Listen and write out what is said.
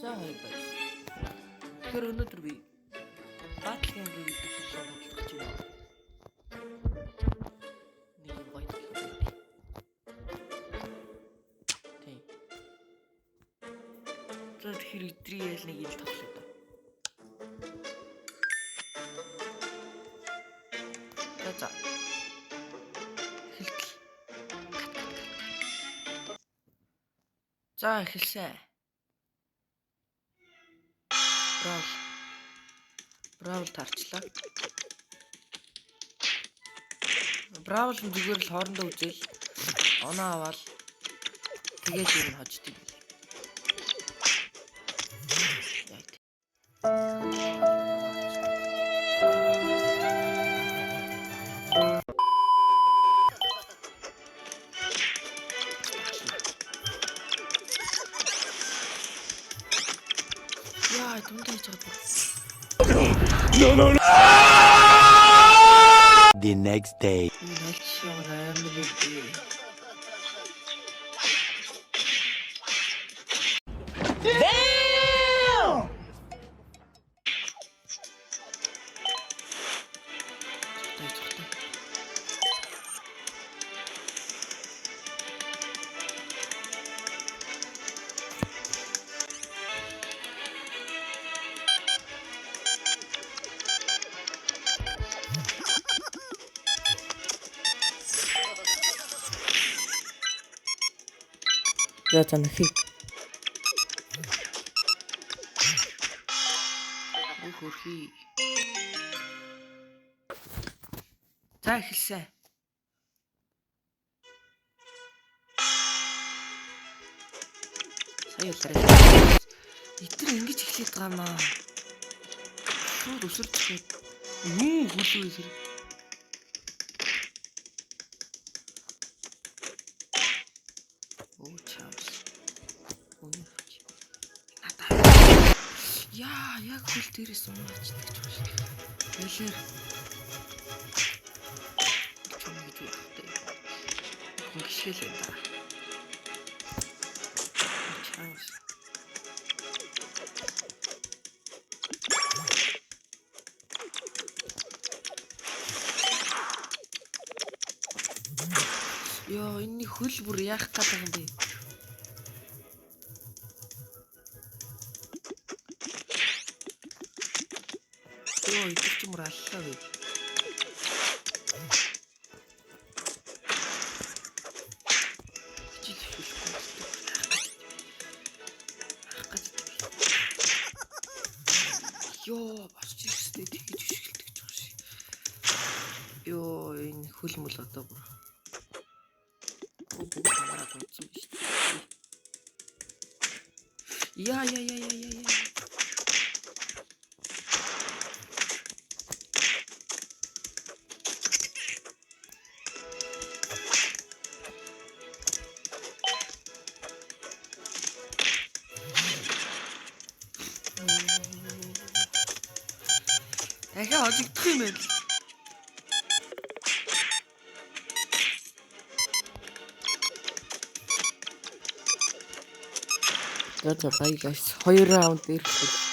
За хоёр баяр. Тэгэхээр өнөөдөр би Батлын гэдэг тоглоом хийж байна. Нэг юм гоё тоглоом байна. Тий. За тэгэхээр өдрийн ял нэг ил тоглоё доо. За. Эхэлтэл. За эхэлсэн. Браул тарчлаа. Браул нь зүгээр л хоорондоо үзэл оноо аваад тэгээд юм хождөг. Яа, дундаж чадвар. No. The next day. Damn! За нөхий. Хөрхий. За эхэлсэн. Сая лараа. Итэр ингэж эхлэх гамаа. Шууд өсөрчгээд. Юу хүлээ тэр. Яа, яг хөл дээрээс унаачдаг ч биш. Ялэр. Чом гэж үхтэй. Гişгэл энэ даа. Чанс. Яа, энэ хөл бүр яах гэдэг юм бэ? Ой, тэр ч мөр аллаа вэ. Ёо, босч ирстэй тэгэж өшгөлдөг ч юм шиг. Ёо, энэ хөл мөл одоо бүр. Камераа тунцсан биш. Яа. Дахиад хожигдох юм байл. За бай guys. 2 раунд ирэх.